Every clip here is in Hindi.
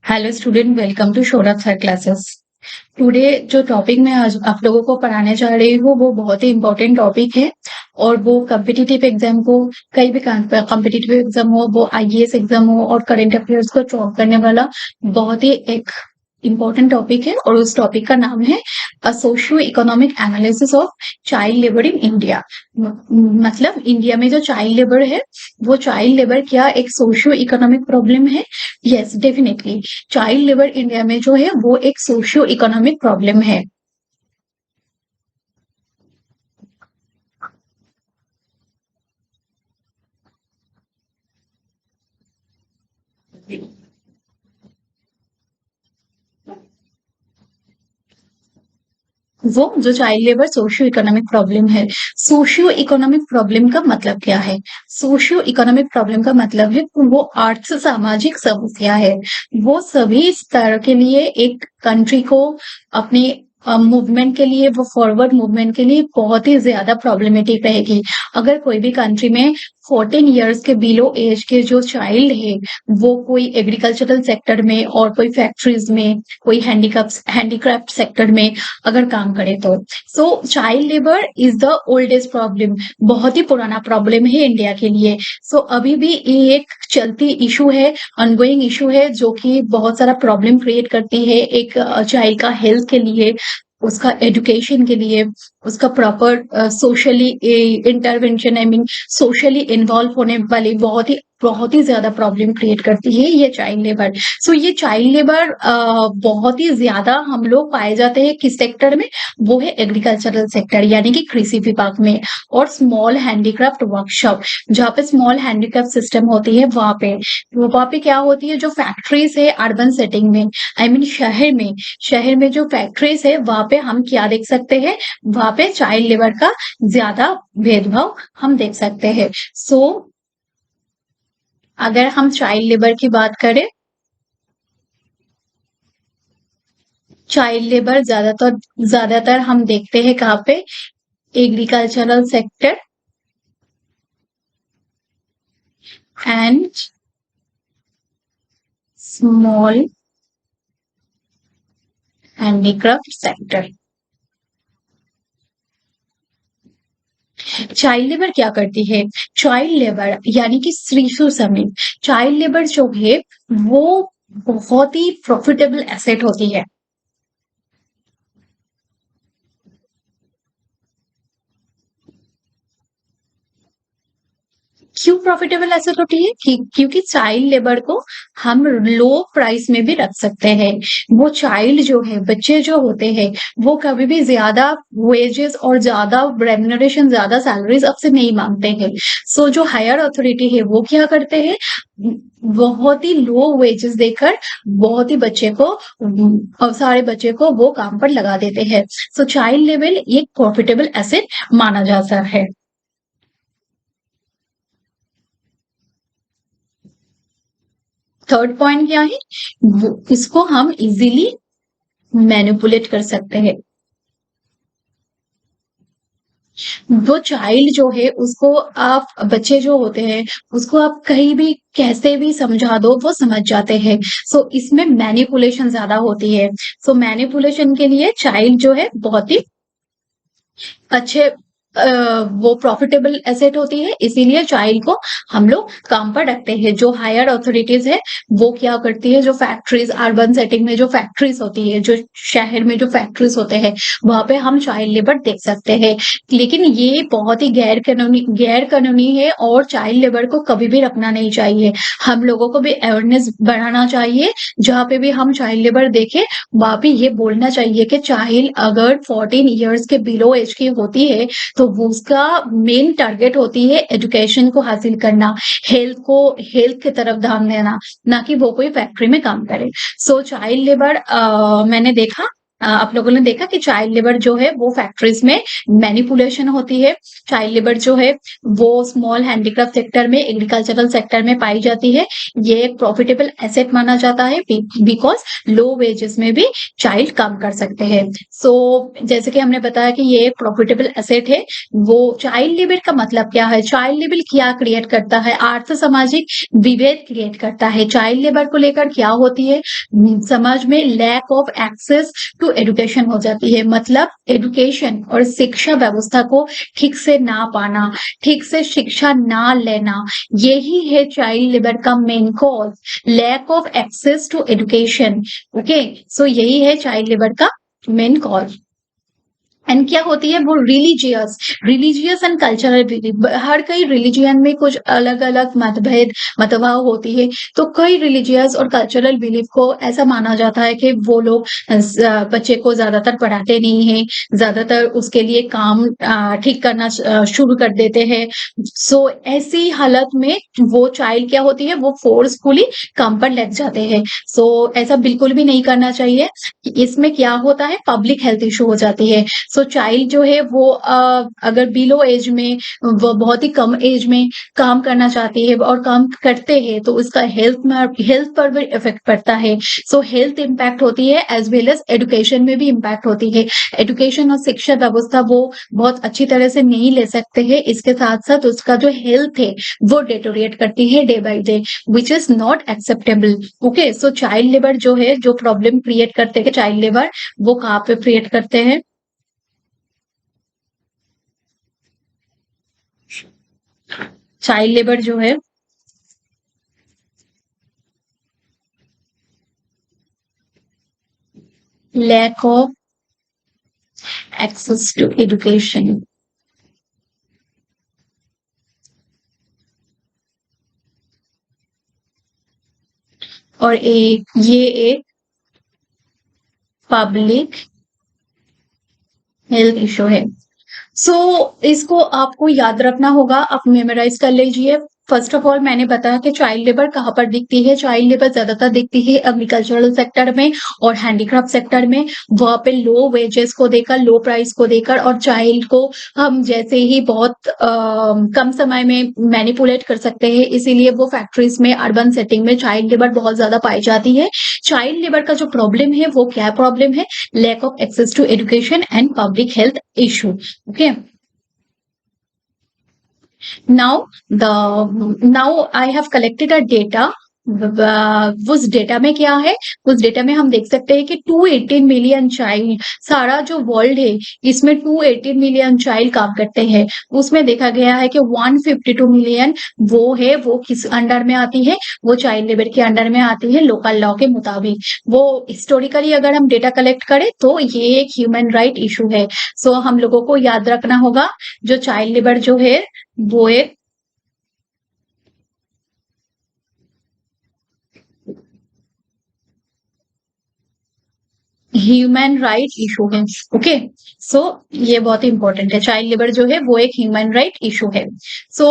हेलो स्टूडेंट, वेलकम टू शोरत सर क्लासेस। टुडे जो टॉपिक मैं आज आप लोगों को पढ़ाने जा रही हूँ वो बहुत ही इम्पोर्टेंट टॉपिक है। और वो कम्पिटिटिव एग्जाम को, कई भी कम्पिटिटिव एग्जाम हो, वो आईएएस एग्जाम हो और करंट अफेयर्स को टॉप करने वाला बहुत ही एक इम्पोर्टेंट टॉपिक है। और उस टॉपिक का नाम है socio economic analysis of child labour in India. मतलब इंडिया में जो चाइल्ड लेबर है, वो चाइल्ड लेबर क्या एक सोशियो इकोनॉमिक प्रॉब्लम है? Yes, definitely. Child labour India में जो है वो एक सोशियो इकोनॉमिक प्रॉब्लम है। वो जो child labour socio economic problem है। सोशियो इकोनॉमिक प्रॉब्लम का मतलब क्या है? सोशियो इकोनॉमिक प्रॉब्लम का मतलब है वो अर्थ सामाजिक समस्या है। वो सभी स्तर के लिए एक कंट्री को अपने मूवमेंट के लिए, वो फॉरवर्ड मूवमेंट के लिए बहुत ही ज्यादा प्रॉब्लमेटिक रहेगी। अगर कोई भी कंट्री में 14 इयर्स के बिलो एज के जो चाइल्ड है, वो कोई एग्रीकल्चरल सेक्टर में और कोई फैक्ट्रीज में, कोई हैंडीक्राफ्ट सेक्टर में अगर काम करे तो so child labour is the oldest problem. बहुत ही पुराना प्रॉब्लम है इंडिया के लिए। सो अभी भी ये एक चलती इशू है, ऑनगोइंग इशू है, जो कि बहुत सारा प्रॉब्लम क्रिएट करती है एक चाइल्ड का हेल्थ के लिए, उसका एजुकेशन के लिए, उसका proper socially intervention, I mean socially involve होने वाली बहुत ही ज्यादा प्रॉब्लम क्रिएट करती है ये चाइल्ड लेबर। सो ये चाइल्ड लेबर बहुत ही ज्यादा हम लोग पाए जाते हैं किस सेक्टर में? वो है एग्रीकल्चरल सेक्टर, यानी कि कृषि विभाग में। और स्मॉल हैंडीक्राफ्ट वर्कशॉप, जहाँ पे स्मॉल हैंडीक्राफ्ट सिस्टम होती है, वहां पे क्या होती है, जो फैक्ट्रीज है अर्बन सेटिंग में, आई मीन शहर में जो फैक्ट्रीज है वहां पे हम क्या देख सकते हैं? वहां पे चाइल्ड लेबर का ज्यादा भेदभाव हम देख सकते हैं। सो अगर हम चाइल्ड लेबर की बात करें, चाइल्ड लेबर ज्यादातर हम देखते हैं कहाँ पे? Agricultural sector and small handicraft sector. Child labour क्या करती है? चाइल्ड लेबर यानी कि शिशु श्रमिक, चाइल्ड लेबर जो है वो बहुत ही प्रॉफिटेबल एसेट होती है। क्यों प्रॉफिटेबल एसेट होती है? क्योंकि चाइल्ड लेबर को हम लो प्राइस में भी रख सकते हैं। वो चाइल्ड जो है, बच्चे जो होते हैं, वो कभी भी ज्यादा वेजेस और ज्यादा रेम्युनरेशन, ज्यादा सैलरीज आपसे नहीं मांगते हैं। सो जो हायर अथॉरिटी है वो क्या करते हैं? बहुत ही लो वेजेस देकर बहुत ही बच्चे को, सारे बच्चे को वो काम पर लगा देते हैं। सो चाइल्ड लेबर एक प्रॉफिटेबल एसेट माना जाता है। थर्ड पॉइंट क्या है? इसको हम इजीली मैनिपुलेट कर सकते हैं। वो चाइल्ड जो है उसको आप, बच्चे जो होते हैं उसको आप कहीं भी कैसे भी समझा दो वो समझ जाते हैं। सो इसमें मैनिपुलेशन ज्यादा होती है। सो मैनिपुलेशन के लिए चाइल्ड जो है बहुत ही अच्छे, वो प्रॉफिटेबल एसेट होती है, इसीलिए चाइल्ड को हम लोग काम पर रखते हैं। जो हायर अथॉरिटीज है वो क्या करती है? जो फैक्ट्रीज अर्बन सेटिंग में जो फैक्ट्रीज होती है, जो शहर में जो फैक्ट्रीज होते हैं, वहां पे हम चाइल्ड लेबर देख सकते हैं। लेकिन ये बहुत ही गैर कानूनी है और चाइल्ड लेबर को कभी भी रखना नहीं चाहिए। हम लोगों को भी अवेयरनेस बढ़ाना चाहिए। जहाँ पे भी हम चाइल्ड लेबर देखें, वहां पे ये बोलना चाहिए कि चाइल्ड अगर 14 इयर्स के बिलो एज की होती है तो वो उसका मेन टारगेट होती है एजुकेशन को हासिल करना, हेल्थ की तरफ ध्यान देना, ना कि वो कोई फैक्ट्री में काम करे। सो चाइल्ड लेबर मैंने देखा आप लोगों ने देखा कि चाइल्ड लेबर जो है वो फैक्ट्रीज में मैनिपुलेशन होती है। चाइल्ड लेबर जो है वो स्मॉल हैंडीक्राफ्ट सेक्टर में, एग्रीकल्चरल सेक्टर में पाई जाती है। ये एक प्रॉफिटेबल एसेट माना जाता है बिकॉज लो वेजेस में भी चाइल्ड काम कर सकते हैं। सो जैसे कि हमने बताया कि ये एक प्रॉफिटेबल एसेट है। वो चाइल्ड लेबर का मतलब क्या है? चाइल्ड लेबर क्या क्रिएट करता है? आर्थ सामाजिक विभेद क्रिएट करता है। चाइल्ड लेबर को लेकर क्या होती है? समाज में lack of access to education हो जाती है। मतलब एजुकेशन और शिक्षा व्यवस्था को ठीक से ना पाना, ठीक से शिक्षा ना लेना, यही है चाइल्ड लेबर का main cause, lack of access to education. Okay, so यही है चाइल्ड लेबर का मेन कॉज। एंड क्या होती है वो? Religious and cultural belief. हर कई रिलीजियन में कुछ अलग अलग मतभेद मतभाव होती है। तो कई रिलीजियस और कल्चरल बिलीफ को ऐसा माना जाता है कि वो लोग बच्चे को ज्यादातर पढ़ाते नहीं है, ज्यादातर उसके लिए काम ठीक करना शुरू कर देते हैं। सो ऐसी हालत में वो चाइल्ड क्या होती है, वो फोर्सफुली काम पर लग जाते हैं। सो ऐसा बिल्कुल भी नहीं करना चाहिए। इसमें क्या होता है, पब्लिक हेल्थ इशू हो जाती है। सो चाइल्ड जो है वो अगर बिलो एज में, वो बहुत ही कम एज में काम करना चाहती है और काम करते हैं तो उसका हेल्थ पर भी इफेक्ट पड़ता है। सो हेल्थ इम्पैक्ट होती है एज वेल एज एजुकेशन में भी इम्पैक्ट होती है। एजुकेशन और शिक्षा व्यवस्था वो बहुत अच्छी तरह से नहीं ले सकते हैं। इसके साथ साथ उसका जो हेल्थ है वो डेटोरिएट करती है day by day, which is not acceptable. Okay, so child labour जो है, जो प्रॉब्लम क्रिएट करते हैं चाइल्ड लेबर, वो कहाँ पे क्रिएट करते हैं? चाइल्ड लेबर जो है lack of access to education, और ये एक पब्लिक हेल्थ इशू है। सो इसको आपको याद रखना होगा, आप मेमोराइज कर लीजिए। फर्स्ट ऑफ ऑल मैंने बताया कि चाइल्ड लेबर कहाँ पर दिखती है। चाइल्ड लेबर ज्यादातर दिखती है एग्रीकल्चरल सेक्टर में और हैंडीक्राफ्ट सेक्टर में। वहां पे लो वेजेस को देकर, लो प्राइस को देकर, और चाइल्ड को हम जैसे ही बहुत कम समय में मैनिपुलेट कर सकते हैं, इसीलिए वो फैक्ट्रीज में, अर्बन सेटिंग में चाइल्ड लेबर बहुत ज्यादा पाई जाती है। चाइल्ड लेबर का जो प्रॉब्लम है वो क्या प्रॉब्लम है? Lack of access to education and public health issue. Okay, now I have collected a data। उस डेटा में क्या है? उस डेटा में हम देख सकते हैं कि 218 मिलियन चाइल्ड, सारा जो वर्ल्ड है इसमें 218 मिलियन चाइल्ड काम करते हैं। उसमें देखा गया है कि 152 मिलियन वो है, वो किस अंडर में आती है? वो चाइल्ड लेबर के अंडर में आती है लोकल लॉ के मुताबिक। वो हिस्टोरिकली अगर हम डेटा कलेक्ट करें तो ये एक ह्यूमन राइट इशू है। सो हम लोगों को याद रखना होगा, जो चाइल्ड लेबर जो है वो एक ह्यूमन राइट इशू है। ओके, सो ये बहुत इंपॉर्टेंट है। चाइल्ड लेबर जो है वो एक ह्यूमन राइट इशू है। सो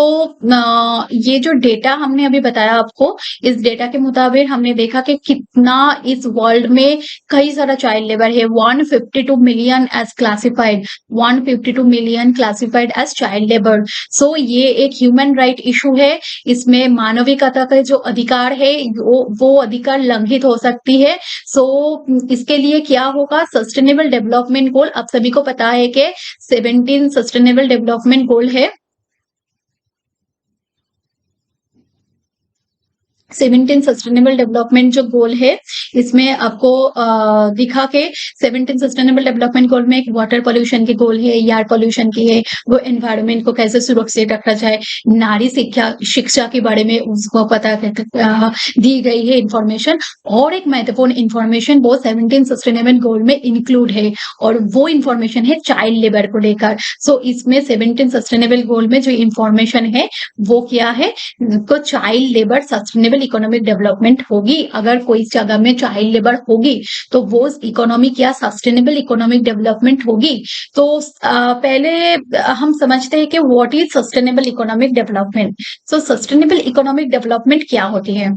ये जो डेटा हमने अभी बताया आपको, इस डेटा के मुताबिक हमने देखा कि कितना इस वर्ल्ड में कई सारा चाइल्ड लेबर है। 152 million as classified, 152 million classified as child labour. So ये एक ह्यूमन राइट इशू है। इसमें मानविकता का जो अधिकार है वो अधिकार लंघित हो सकती है। सो इसके लिए क्या होगा? सस्टेनेबल डेवलपमेंट गोल, आप सभी को पता है कि 17 सस्टेनेबल डेवलपमेंट गोल है। 17 सस्टेनेबल डेवलपमेंट जो गोल है, इसमें आपको दिखा के 17 सस्टेनेबल डेवलपमेंट गोल में एक वाटर पोल्यूशन की गोल है, एयर पोल्यूशन की है, वो एनवायरनमेंट को कैसे सुरक्षित रखा जाए, नारी शिक्षा शिक्षा के बारे में उसको पता दी गई है इंफॉर्मेशन। और एक महत्वपूर्ण इंफॉर्मेशन वो 17 सस्टेनेबल गोल में इंक्लूड है, और वो इंफॉर्मेशन है चाइल्ड लेबर को लेकर। सो इसमें 17 सस्टेनेबल गोल में जो इंफॉर्मेशन है वो क्या है? को child labour sustainable economic development होगी। अगर कोई जगह में चाइल्ड लेबर होगी तो वो इकोनॉमी क्या सस्टेनेबल इकोनॉमिक डेवलपमेंट होगी। तो पहले हम समझते हैं कि what is sustainable economic development. So sustainable economic development क्या होती है?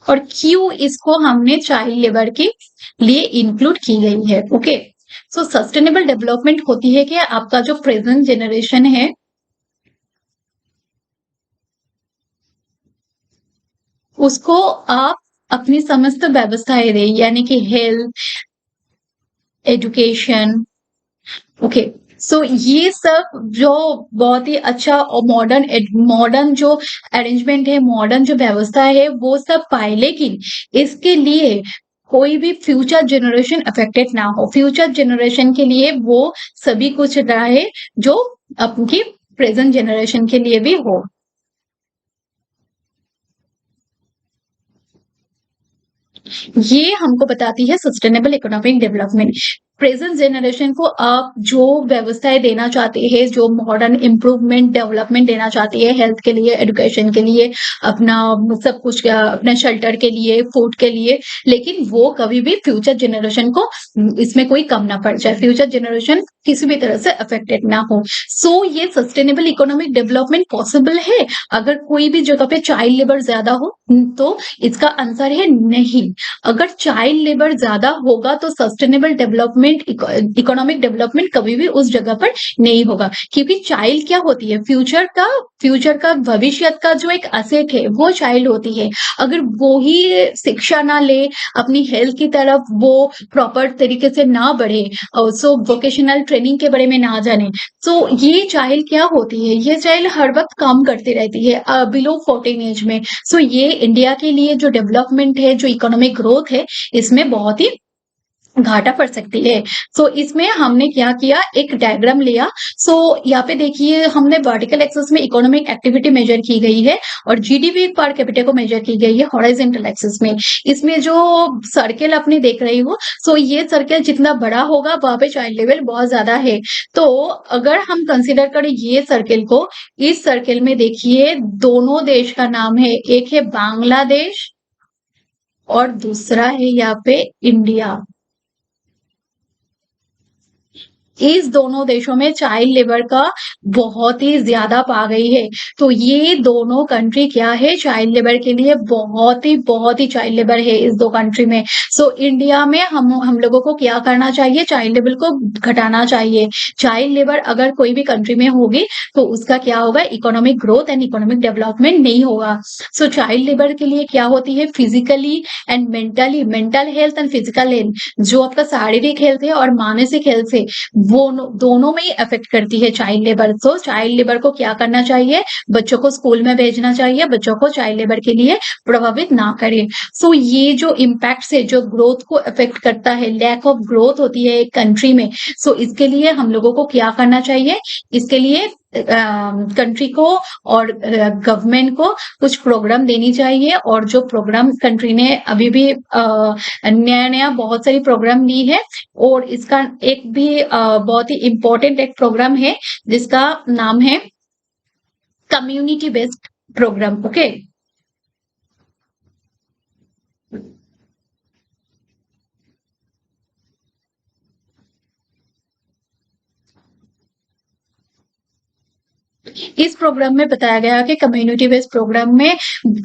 और क्यू इसको हमने चाइल्ड लेबर के लिए इंक्लूड की गई है। ओके, सो सस्टेनेबल डेवलपमेंट होती है कि आपका जो प्रेजेंट जनरेशन है उसको आप अपनी समस्त व्यवस्थाएं दें, यानी कि हेल्थ, एजुकेशन। ओके, सो ये सब जो बहुत ही अच्छा और मॉडर्न जो अरेंजमेंट है, मॉडर्न जो व्यवस्था है, वो सब पाए, लेकिन इसके लिए कोई भी फ्यूचर जनरेशन अफेक्टेड ना हो। फ्यूचर जनरेशन के लिए वो सभी कुछ रहे जो आपकी प्रेजेंट जनरेशन के लिए भी हो। ये हमको बताती है sustainable economic development. Present generation को आप जो व्यवस्थाएं देना चाहते हैं, जो मॉडर्न इम्प्रूवमेंट डेवलपमेंट देना चाहते हैं, हेल्थ के लिए, एजुकेशन के लिए, अपना सब कुछ अपने शेल्टर के लिए, फूड के लिए, लेकिन वो कभी भी फ्यूचर जनरेशन को इसमें कोई कम ना पड़ जाए, फ्यूचर जनरेशन किसी भी तरह से अफेक्टेड ना हो। सो ये सस्टेनेबल इकोनॉमिक डेवलपमेंट पॉसिबल है अगर कोई भी जगह पे चाइल्ड लेबर ज्यादा हो? तो इसका आंसर है नहीं। अगर चाइल्ड लेबर ज्यादा होगा तो सस्टेनेबल डेवलपमेंट, इकोनॉमिक डेवलपमेंट कभी भी उस जगह पर नहीं होगा, क्योंकि चाइल्ड क्या होती है? फ्यूचर का भविष्य का जो एक असेट है वो चाइल्ड होती है। अगर वो ही शिक्षा ना ले, अपनी हेल्थ की तरफ वो प्रॉपर तरीके से ना बढ़े, सो वोकेशनल ट्रेनिंग के बारे में ना जाने, तो ये चाइल्ड क्या होती है? ये चाइल्ड हर वक्त काम करती रहती है बिलो 14 एज में। सो ये इंडिया के लिए जो डेवलपमेंट है, जो इकोनॉमिक ग्रोथ है, इसमें बहुत ही घाटा पड़ सकती है। सो इसमें हमने क्या किया, एक डायग्राम लिया। सो यहाँ पे देखिए, हमने वर्टिकल एक्सिस में इकोनॉमिक एक्टिविटी मेजर की गई है और जीडीपी पर कैपिटा को मेजर की गई है हॉरिजॉन्टल एक्सिस में। इसमें जो सर्कल अपने देख रही हो, सो ये सर्कल जितना बड़ा होगा वहां पे चाइल्ड लेवल बहुत ज्यादा है। तो अगर हम कंसिडर करें ये सर्कल को, इस सर्कल में देखिए दोनों देश का नाम है, एक है बांग्लादेश और दूसरा है यहाँ पे इंडिया। इस दोनों देशों में चाइल्ड लेबर का बहुत ही ज्यादा पा गई है। तो ये दोनों कंट्री क्या है? चाइल्ड लेबर के लिए बहुत ही चाइल्ड लेबर है इस दो कंट्री में। सो इंडिया में हम लोगों को क्या करना चाहिए? चाइल्ड लेबर को घटाना चाहिए। चाइल्ड लेबर अगर कोई भी कंट्री में होगी तो उसका क्या होगा? Economic growth and economic development नहीं होगा। सो चाइल्ड लेबर के लिए क्या होती है? Physically and mentally, mental health and physical health, जो आपका शारीरिक हेल्थ है और मानसिक हेल्थ है, वो दोनों में ही अफेक्ट करती है चाइल्ड लेबर। तो चाइल्ड लेबर को क्या करना चाहिए? बच्चों को स्कूल में भेजना चाहिए, बच्चों को चाइल्ड लेबर के लिए प्रभावित ना करें। सो ये जो इम्पैक्ट है, जो ग्रोथ को अफेक्ट करता है, लैक ऑफ ग्रोथ होती है एक कंट्री में, सो इसके लिए हम लोगों को क्या करना चाहिए? इसके लिए कंट्री को और गवर्नमेंट को कुछ प्रोग्राम देनी चाहिए। और जो प्रोग्राम कंट्री ने अभी भी नया नया बहुत सारी प्रोग्राम ली है, और इसका एक भी बहुत ही इम्पोर्टेंट एक प्रोग्राम है जिसका नाम है कम्युनिटी बेस्ड प्रोग्राम। ओके, इस प्रोग्राम में बताया गया कि कम्युनिटी बेस्ड प्रोग्राम में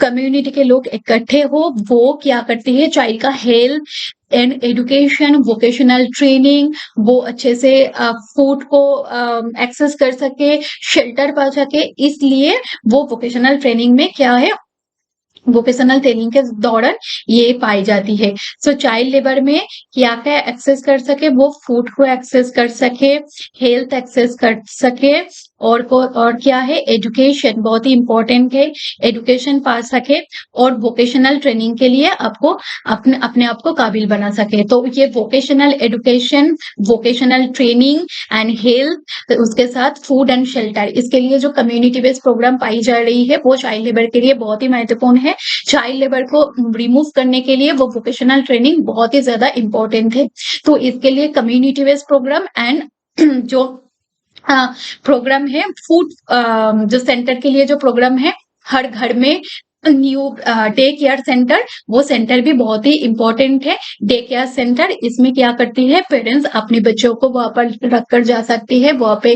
कम्युनिटी के लोग इकट्ठे हो, वो क्या करते हैं? चाइल्ड का health and education, vocational training, वो अच्छे से फूड को एक्सेस कर सके, शेल्टर पा सके, इसलिए वो वोकेशनल ट्रेनिंग में क्या है? वोकेशनल ट्रेनिंग के दौरान ये पाई जाती है। सो चाइल्ड लेबर में क्या क्या एक्सेस कर सके? वो फूड को एक्सेस कर सके, हेल्थ एक्सेस कर सके, और क्या है? एजुकेशन बहुत ही इंपॉर्टेंट है, एजुकेशन पा सके, और वोकेशनल ट्रेनिंग के लिए आपको अपने अपने आप को काबिल बना सके। तो ये vocational education, vocational training and health, उसके साथ फूड एंड शेल्टर, इसके लिए जो कम्युनिटी बेस्ड प्रोग्राम पाई जा रही है वो चाइल्ड लेबर के लिए बहुत ही महत्वपूर्ण है। चाइल्ड लेबर को रिमूव करने के लिए वो वोकेशनल ट्रेनिंग बहुत ही ज्यादा इंपॉर्टेंट है। तो इसके लिए कम्युनिटी बेस्ड प्रोग्राम एंड जो प्रोग्राम है फूड, जो सेंटर के लिए जो प्रोग्राम है, हर घर में न्यू डे केयर सेंटर, वो सेंटर भी बहुत ही इम्पोर्टेंट है। डे केयर सेंटर इसमें क्या करती है, पेरेंट्स अपने बच्चों को वहाँ पर रख कर जा सकती है, वहाँ पे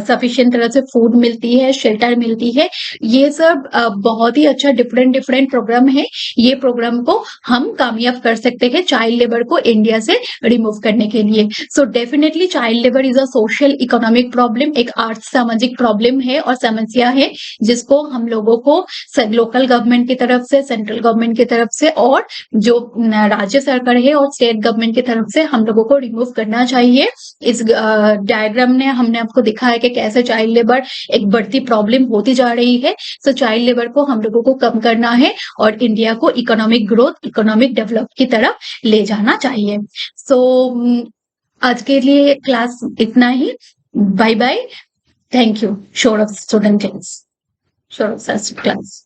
सफिशिएंट तरह से फूड मिलती है, शेल्टर मिलती है। ये सब बहुत ही अच्छा डिफरेंट प्रोग्राम है। ये प्रोग्राम को हम कामयाब कर सकते हैं चाइल्ड लेबर को इंडिया से रिमूव करने के लिए। So definitely child labour is a social economic problem, एक आर्थ सामाजिक प्रॉब्लम है और समस्या है, जिसको हम लोगों को लोकल गवर्नमेंट की तरफ से, सेंट्रल गवर्नमेंट की तरफ से और जो राज्य सरकार है और स्टेट गवर्नमेंट की तरफ से हम लोगों को रिमूव करना चाहिए। इस डायग्राम ने हमने आपको दिखाया कि कैसे चाइल्ड लेबर एक बढ़ती प्रॉब्लम होती जा रही है। सो चाइल्ड लेबर को हम लोगों को कम करना है और इंडिया को इकोनॉमिक ग्रोथ, इकोनॉमिक डेवलप की तरफ ले जाना चाहिए। सो आज के लिए क्लास इतना ही। Bye bye. Thank you. शोर ऑफ स्टूडेंट क्लास, शोर ऑफ क्लास।